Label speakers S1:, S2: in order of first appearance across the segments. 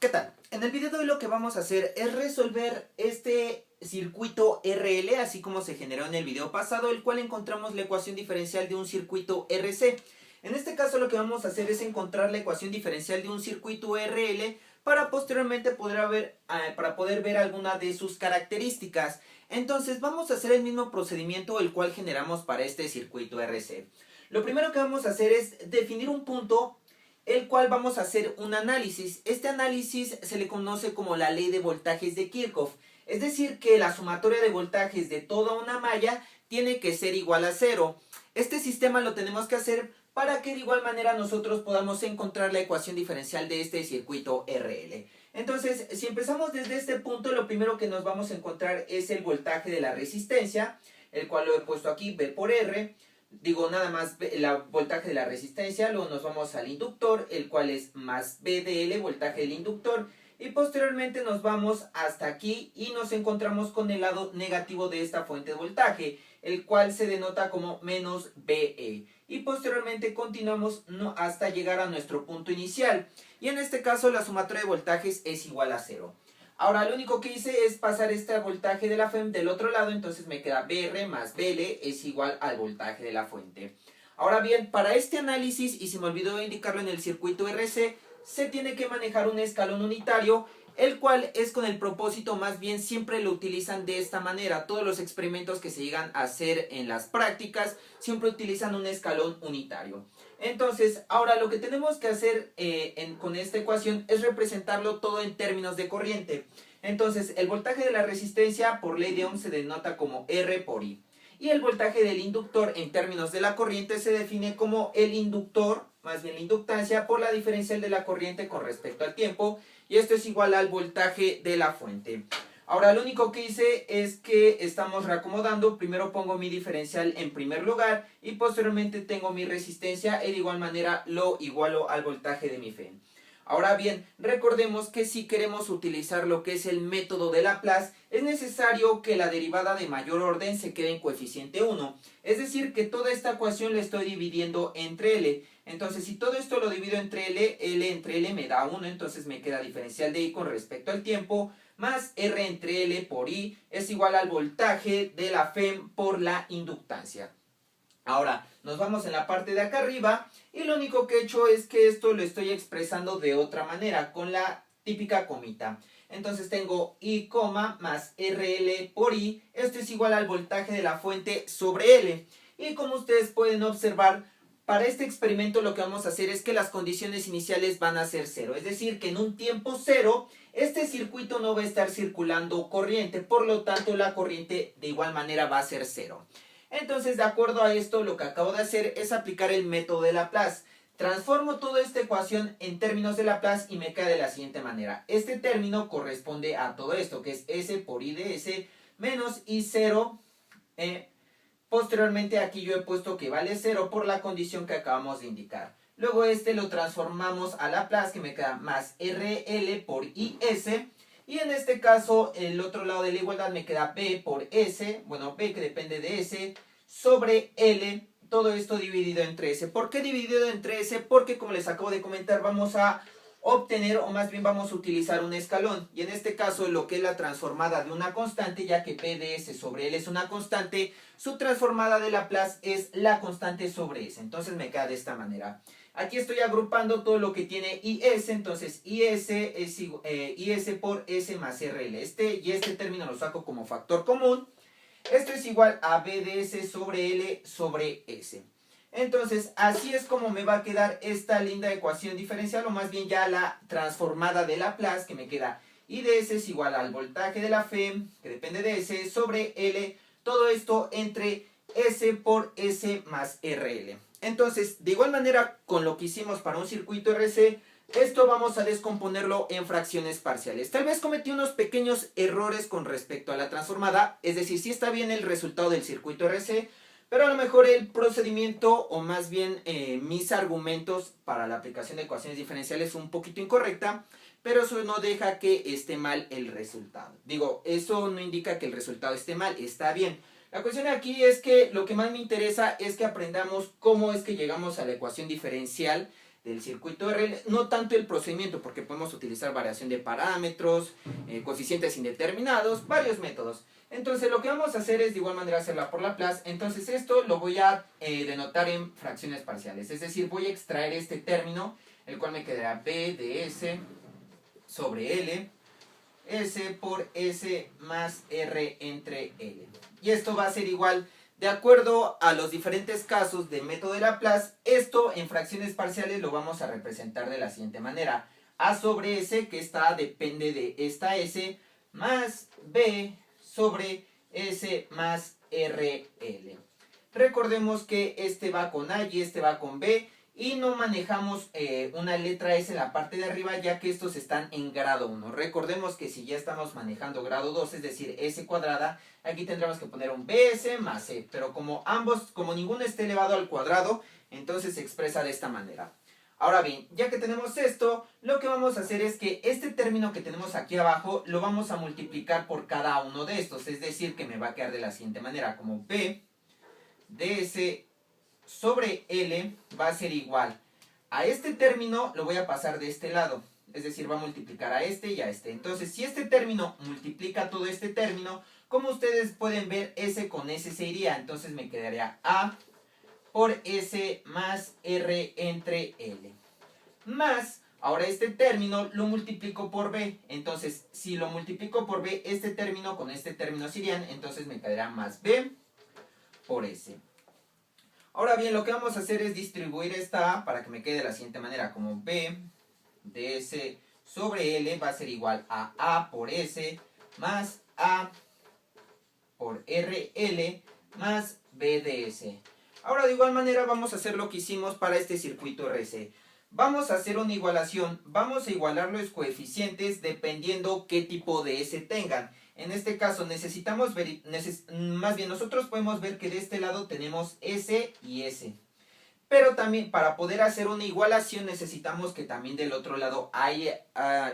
S1: ¿Qué tal? En el video de hoy lo que vamos a hacer es resolver este circuito RL, así como se generó en el video pasado, el cual encontramos la ecuación diferencial de un circuito RC. En este caso lo que vamos a hacer es encontrar la ecuación diferencial de un circuito RL para posteriormente poder ver alguna de sus características. Entonces vamos a hacer el mismo procedimiento el cual generamos para este circuito RC. Lo primero que vamos a hacer es definir un punto el cual vamos a hacer un análisis. Este análisis se le conoce como la ley de voltajes de Kirchhoff. Es decir, que la sumatoria de voltajes de toda una malla tiene que ser igual a cero. Este sistema lo tenemos que hacer para que de igual manera nosotros podamos encontrar la ecuación diferencial de este circuito RL. Entonces, si empezamos desde este punto, lo primero que nos vamos a encontrar es el voltaje de la resistencia, el cual lo he puesto aquí, V por R. Digo nada más el voltaje de la resistencia, luego nos vamos al inductor, el cual es más V de L, voltaje del inductor, y posteriormente nos vamos hasta aquí y nos encontramos con el lado negativo de esta fuente de voltaje, el cual se denota como menos VE. Y posteriormente continuamos hasta llegar a nuestro punto inicial, y en este caso la sumatoria de voltajes es igual a 0. Ahora lo único que hice es pasar este voltaje de la FEM del otro lado, entonces me queda VR más BL es igual al voltaje de la fuente. Ahora bien, para este análisis, y se me olvidó indicarlo en el circuito RC, se tiene que manejar un escalón unitario, el cual es con el propósito, más bien siempre lo utilizan de esta manera. Todos los experimentos que se llegan a hacer en las prácticas siempre utilizan un escalón unitario. Entonces, ahora lo que tenemos que hacer con esta ecuación es representarlo todo en términos de corriente. Entonces, el voltaje de la resistencia por ley de Ohm se denota como R por I. Y el voltaje del inductor en términos de la corriente se define como el inductor, más bien la inductancia, por la diferencial de la corriente con respecto al tiempo. Y esto es igual al voltaje de la fuente. Ahora lo único que hice es que estamos reacomodando. Primero pongo mi diferencial en primer lugar y posteriormente tengo mi resistencia y de igual manera lo igualo al voltaje de mi FEM. Ahora bien, recordemos que si queremos utilizar lo que es el método de Laplace, es necesario que la derivada de mayor orden se quede en coeficiente 1. Es decir, que toda esta ecuación la estoy dividiendo entre L. Entonces, si todo esto lo divido entre L, L entre L me da 1, entonces me queda diferencial de I con respecto al tiempo, más R entre L por I es igual al voltaje de la FEM por la inductancia. Ahora, nos vamos en la parte de acá arriba y lo único que he hecho es que esto lo estoy expresando de otra manera, con la típica comita. Entonces tengo I, más RL por I, esto es igual al voltaje de la fuente sobre L. Y como ustedes pueden observar, para este experimento lo que vamos a hacer es que las condiciones iniciales van a ser 0. Es decir, que en un tiempo 0, este circuito no va a estar circulando corriente, por lo tanto la corriente de igual manera va a ser 0. Entonces, de acuerdo a esto, lo que acabo de hacer es aplicar el método de Laplace. Transformo toda esta ecuación en términos de Laplace y me queda de la siguiente manera. Este término corresponde a todo esto, que es S por I de S menos I0. Posteriormente aquí yo he puesto que vale 0 por la condición que acabamos de indicar. Luego este lo transformamos a Laplace, que me queda más RL por IS. Y en este caso, el otro lado de la igualdad me queda B por S, bueno, B que depende de S, sobre L, todo esto dividido entre S. ¿Por qué dividido entre S? Porque como les acabo de comentar, vamos a obtener, o más bien vamos a utilizar un escalón. Y en este caso, lo que es la transformada de una constante, ya que P de S sobre L es una constante, su transformada de Laplace es la constante sobre S. Entonces me queda de esta manera. Aquí estoy agrupando todo lo que tiene IS, entonces IS es IS por S más RL. Y este término lo saco como factor común. Esto es igual a B de S sobre L sobre S. Entonces, así es como me va a quedar esta linda ecuación diferencial, o más bien ya la transformada de Laplace, que me queda I de S es igual al voltaje de la FEM, que depende de S, sobre L, todo esto entre S por S más RL. Entonces, de igual manera, con lo que hicimos para un circuito RC, esto vamos a descomponerlo en fracciones parciales. Tal vez cometí unos pequeños errores con respecto a la transformada, es decir, sí está bien el resultado del circuito RC, pero a lo mejor el procedimiento, o más bien mis argumentos para la aplicación de ecuaciones diferenciales son un poquito incorrecta, pero eso no deja que esté mal el resultado. Digo, eso no indica que el resultado esté mal, está bien. La cuestión aquí es que lo que más me interesa es que aprendamos cómo es que llegamos a la ecuación diferencial del circuito RL, no tanto el procedimiento, porque podemos utilizar variación de parámetros, coeficientes indeterminados, varios métodos. Entonces lo que vamos a hacer es de igual manera hacerla por Laplace. Entonces esto lo voy a denotar en fracciones parciales, es decir, voy a extraer este término, el cual me quedará b de s sobre L, S por S más R entre L. Y esto va a ser igual, de acuerdo a los diferentes casos del método de Laplace, esto en fracciones parciales lo vamos a representar de la siguiente manera. A sobre S, que esta depende de esta S, más B sobre S más RL. Recordemos que este va con A y este va con B, y no manejamos una letra S en la parte de arriba, ya que estos están en grado 1. Recordemos que si ya estamos manejando grado 2, es decir, S cuadrada, aquí tendremos que poner un BS más C. Pero como ninguno esté elevado al cuadrado, entonces se expresa de esta manera. Ahora bien, ya que tenemos esto, lo que vamos a hacer es que este término que tenemos aquí abajo, lo vamos a multiplicar por cada uno de estos. Es decir, que me va a quedar de la siguiente manera, como B de S sobre L va a ser igual a este término, lo voy a pasar de este lado, es decir, va a multiplicar a este y a este. Entonces, si este término multiplica todo este término, como ustedes pueden ver, S con S se iría, entonces me quedaría A por S más R entre L. Más, ahora este término lo multiplico por B, entonces si lo multiplico por B, este término con este término se irían, entonces me quedará más B por S. Ahora bien, lo que vamos a hacer es distribuir esta A para que me quede de la siguiente manera, como B de S sobre L va a ser igual a A por S más A por RL más B de S. Ahora de igual manera vamos a hacer lo que hicimos para este circuito RC. Vamos a hacer una igualación, vamos a igualar los coeficientes dependiendo qué tipo de S tengan. En este caso necesitamos ver, más bien nosotros podemos ver que de este lado tenemos S y S. Pero también para poder hacer una igualación necesitamos que también del otro lado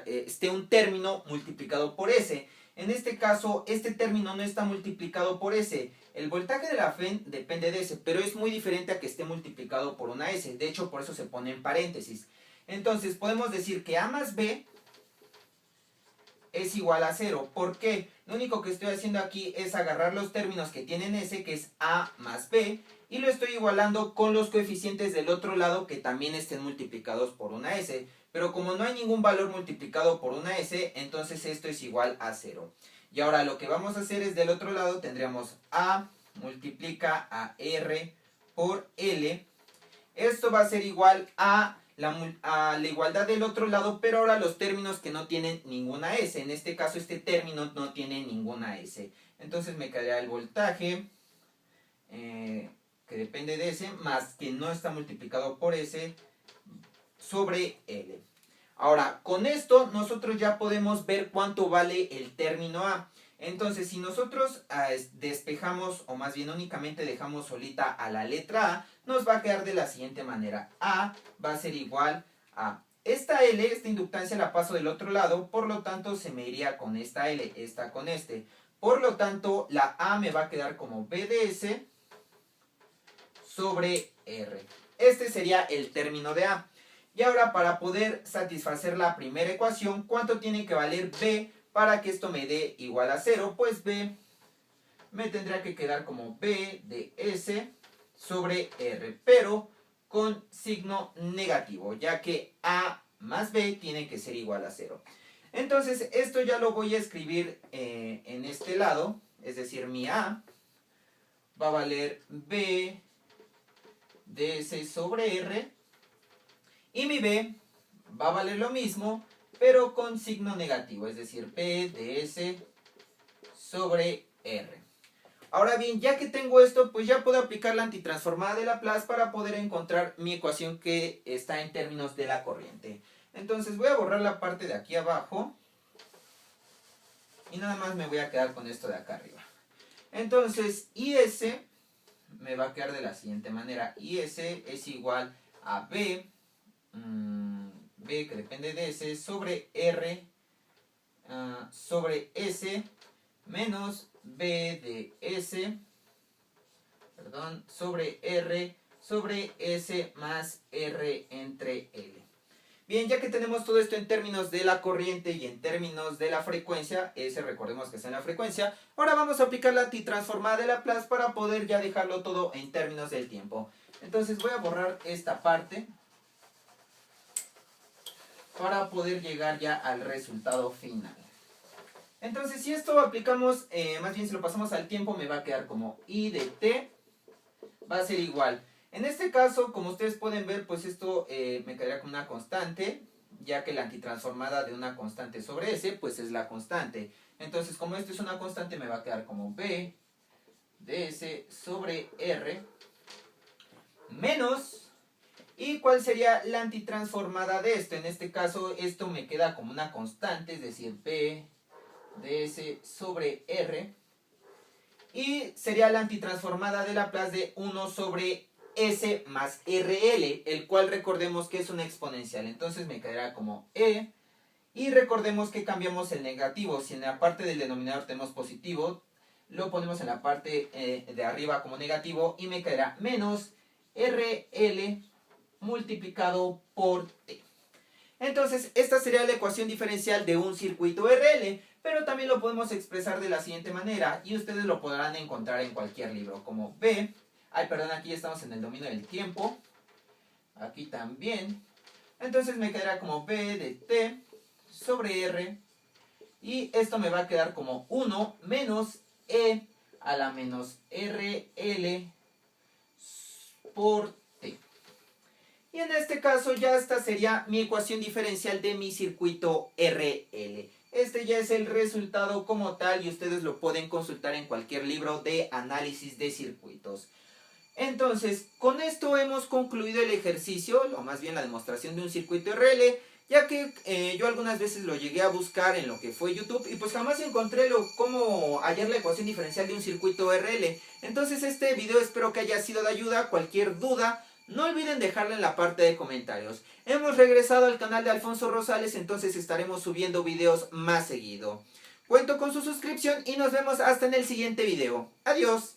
S1: esté un término multiplicado por S. En este caso, este término no está multiplicado por S. El voltaje de la FEN depende de S, pero es muy diferente a que esté multiplicado por una S. De hecho, por eso se pone en paréntesis. Entonces, podemos decir que A más B es igual a 0. ¿Por qué? Lo único que estoy haciendo aquí es agarrar los términos que tienen S, que es A más B, y lo estoy igualando con los coeficientes del otro lado que también estén multiplicados por una S. Pero como no hay ningún valor multiplicado por una S, entonces esto es igual a 0. Y ahora lo que vamos a hacer es del otro lado tendríamos A multiplica a R por L. Esto va a ser igual a la igualdad del otro lado, pero ahora los términos que no tienen ninguna S. En este caso este término no tiene ninguna S. Entonces me quedaría el voltaje, que depende de S, más que no está multiplicado por S, sobre L. Ahora, con esto nosotros ya podemos ver cuánto vale el término A. Entonces, si nosotros despejamos, o más bien únicamente dejamos solita a la letra A, nos va a quedar de la siguiente manera. A va a ser igual a esta L, esta inductancia la paso del otro lado, por lo tanto se me iría con esta L, esta con este. Por lo tanto, la A me va a quedar como B de S sobre R. Este sería el término de A. Y ahora para poder satisfacer la primera ecuación, ¿cuánto tiene que valer B para que esto me dé igual a 0? Pues B me tendrá que quedar como B de S sobre R, pero con signo negativo, ya que A más B tiene que ser igual a 0. Entonces esto ya lo voy a escribir en este lado, es decir, mi A va a valer B de S sobre R, y mi B va a valer lo mismo, pero con signo negativo, es decir, P de S sobre R. Ahora bien, ya que tengo esto, pues ya puedo aplicar la antitransformada de Laplace para poder encontrar mi ecuación que está en términos de la corriente. Entonces voy a borrar la parte de aquí abajo y nada más me voy a quedar con esto de acá arriba. Entonces, IS me va a quedar de la siguiente manera. IS es igual a B, B que depende de S, sobre R sobre S menos B de S, perdón, sobre R sobre S más R entre L. Bien, ya que tenemos todo esto en términos de la corriente y en términos de la frecuencia, S recordemos que está en la frecuencia, ahora vamos a aplicar la antitransformada de Laplace para poder ya dejarlo todo en términos del tiempo. Entonces voy a borrar esta parte para poder llegar ya al resultado final. Entonces si esto aplicamos, más bien si lo pasamos al tiempo, me va a quedar como I de t va a ser igual. En este caso, como ustedes pueden ver, pues esto me quedaría como una constante, ya que la antitransformada de una constante sobre S, pues es la constante. Entonces, como esto es una constante, me va a quedar como B de S sobre R menos... ¿Y cuál sería la antitransformada de esto? En este caso, esto me queda como una constante, es decir, B de S sobre R. Y sería la antitransformada de Laplace de 1 sobre S más RL, el cual recordemos que es una exponencial. Entonces me quedará como E. Y recordemos que cambiamos el negativo. Si en la parte del denominador tenemos positivo, lo ponemos en la parte de arriba como negativo y me quedará menos RL multiplicado por T. Entonces, esta sería la ecuación diferencial de un circuito RL, pero también lo podemos expresar de la siguiente manera y ustedes lo podrán encontrar en cualquier libro, como B, aquí estamos en el dominio del tiempo, aquí también, entonces me quedará como B de T sobre R y esto me va a quedar como 1 menos E a la menos RL por T. Y en este caso ya esta sería mi ecuación diferencial de mi circuito RL. Este ya es el resultado como tal y ustedes lo pueden consultar en cualquier libro de análisis de circuitos. Entonces, con esto hemos concluido el ejercicio, o más bien la demostración de un circuito RL, ya que yo algunas veces lo llegué a buscar en lo que fue YouTube y pues jamás encontré cómo hallar la ecuación diferencial de un circuito RL. Entonces este video espero que haya sido de ayuda. Cualquier duda, no olviden dejarla en la parte de comentarios. Hemos regresado al canal de Alfonso Rosales, entonces estaremos subiendo videos más seguido. Cuento con su suscripción y nos vemos hasta en el siguiente video. Adiós.